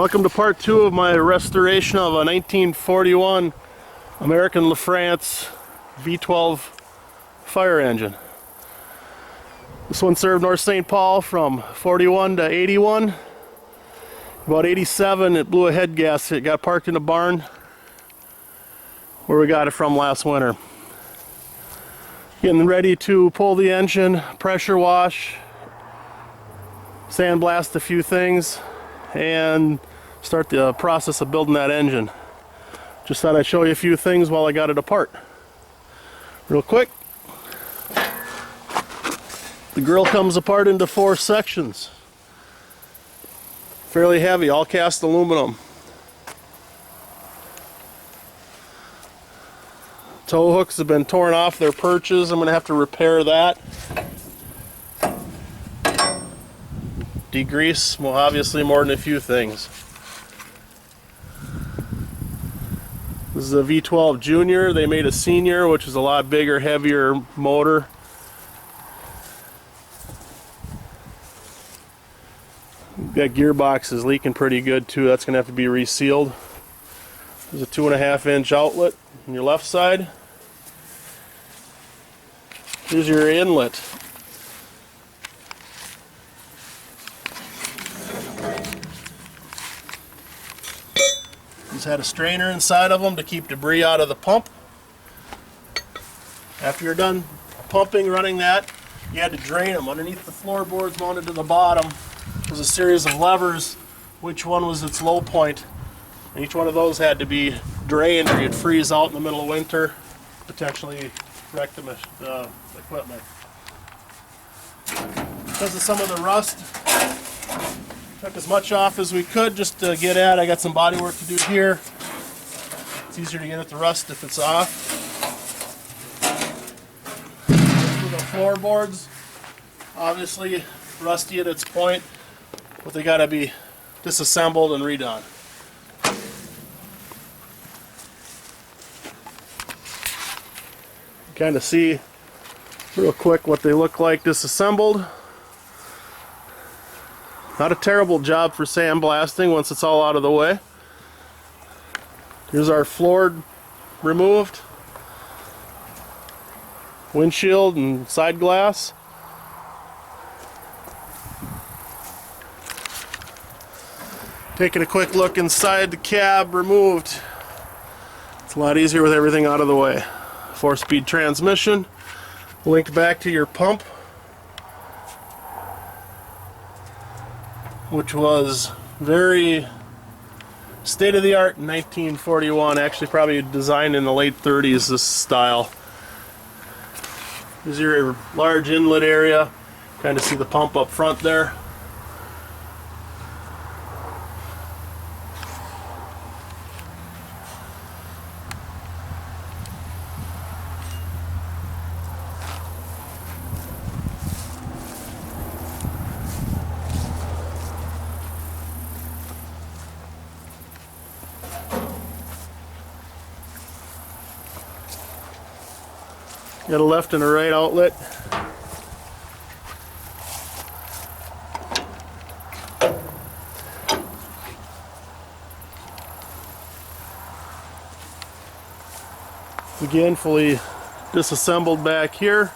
Welcome to part 2 of my restoration of a 1941 American LaFrance V12 fire engine. This one served North St. Paul from 41 to 81. About 87 it blew a head gasket. It got parked in a barn where we got it from last winter. Getting ready to pull the engine, pressure wash, sandblast a few things, and start the process of building that engine. Just thought I'd show you a few things while I got it apart. Real quick. The grill comes apart into 4 sections. Fairly heavy, all cast aluminum. Tow hooks have been torn off their perches. I'm going to have to repair that. Degrease, well, obviously more than a few things. This is a V12 Junior. They made a Senior, which is a lot bigger, heavier motor. That gearbox is leaking pretty good too. That's going to have to be resealed. There's a 2.5-inch outlet on your left side. Here's your inlet. These had a strainer inside of them to keep debris out of the pump. After you're done pumping, running that, you had to drain them. Underneath the floorboards mounted to the bottom was a series of levers, which one was its low point. And each one of those had to be drained or you'd freeze out in the middle of winter, potentially wreck the equipment. Because of some of the rust, took as much off as we could just to get at. I got some body work to do here. It's easier to get at the rust if it's off. For the floorboards, obviously rusty at its point, but they got to be disassembled and redone. Kind of see real quick what they look like disassembled. Not a terrible job for sandblasting once it's all out of the way. Here's our floor removed, windshield and side glass. Taking a quick look inside, the cab removed. It's a lot easier with everything out of the way. 4-speed transmission, linked back to your pump, which was very state-of-the-art in 1941, actually probably designed in the late 30s, this style. Here's your large inlet area, kind of see the pump up front there. Got a left and a right outlet. Again, fully disassembled back here.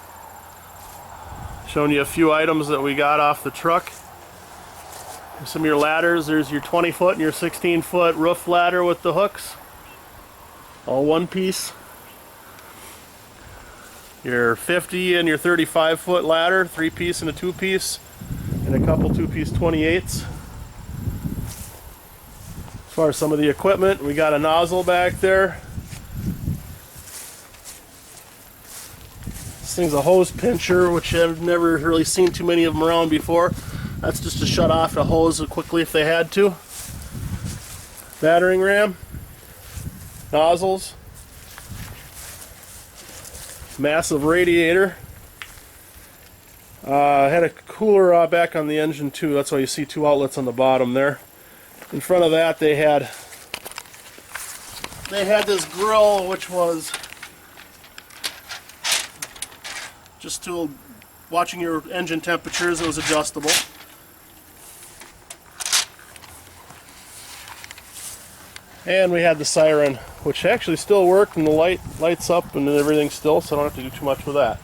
Showing you a few items that we got off the truck. Here's some of your ladders. There's your 20-foot and your 16-foot roof ladder with the hooks. All one piece. Your 50 and your 35-foot ladder, 3-piece and a 2-piece, and a couple 2-piece 28s. As far as some of the equipment, we got a nozzle back there. This thing's a hose pincher, which I've never really seen too many of them around before. That's just to shut off a hose quickly if they had to. Battering ram, nozzles. Massive radiator. Had a cooler back on the engine too. That's why you see 2 outlets on the bottom there. In front of that they had this grill, which was just to watching your engine temperatures. It was adjustable. And we had the siren, which actually still worked, and the lights up and everything's still, so I don't have to do too much with that.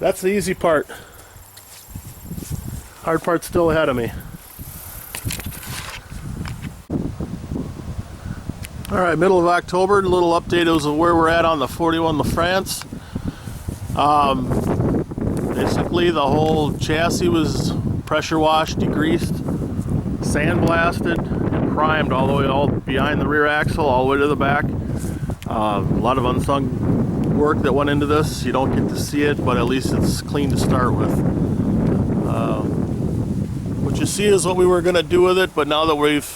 That's the easy part. Hard part's still ahead of me. Alright, middle of October, a little update of where we're at on the 41 LaFrance. Basically the whole chassis was pressure washed, degreased, sandblasted, and primed all the way behind the rear axle, all the way to the back. A lot of unsung work that went into this. You don't get to see it, but at least it's clean to start with. What you see is what we were going to do with it, but now that we've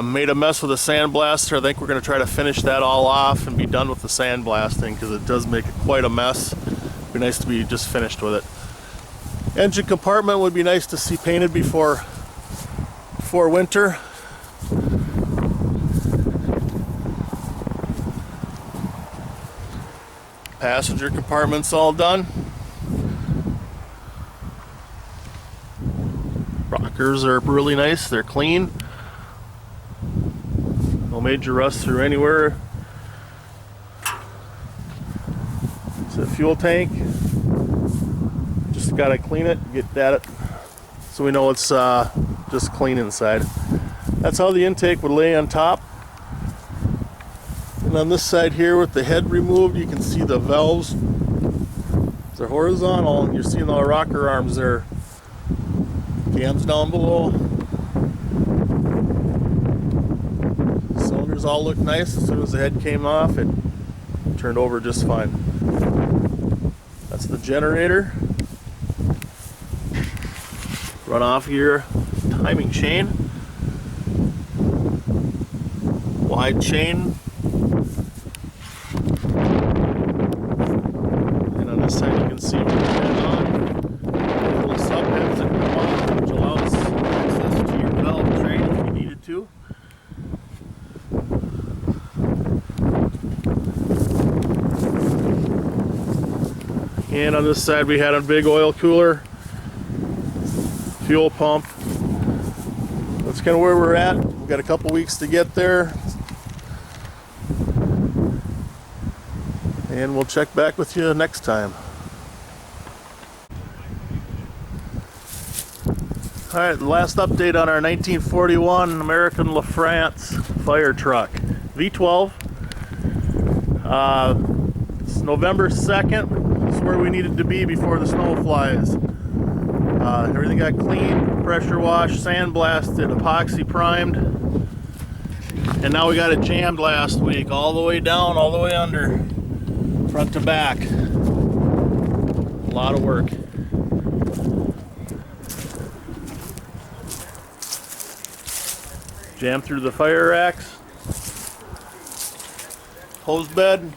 made a mess with a sandblaster, I think we're going to try to finish that all off and be done with the sandblasting, because it does make it quite a mess. It'd be nice to be just finished with it. Engine compartment would be nice to see painted before winter. Passenger compartment's all done. Rockers are really nice, they're clean. No major rust through anywhere. It's a fuel tank. Just gotta clean it, get that so we know it's just clean inside. That's how the intake would lay on top. And on this side here with the head removed, you can see the valves. They're horizontal. You're seeing the rocker arms there. Cams down below. Cylinders all look nice. As soon as the head came off, it turned over just fine. That's the generator. Run off your timing chain. Wide chain. And on this side you can see what's going on. Little subheads that come off, which allows access to your valve train if you needed to. And on this side we had a big oil cooler, fuel pump. That's kind of where we're at. We've got a couple weeks to get there. And we'll check back with you next time. Alright, the last update on our 1941 American LaFrance fire truck. V12. It's November 2nd. This is where we needed to be before the snow flies. Everything got cleaned, pressure washed, sandblasted, epoxy primed. And now we got it jammed last week, all the way down, all the way under, front to back. A lot of work. Jammed through the fire racks, hose bed.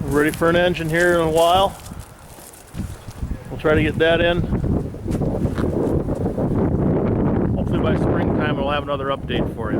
We're ready for an engine here in a while. We'll try to get that in. Hopefully by springtime we'll have another update for you.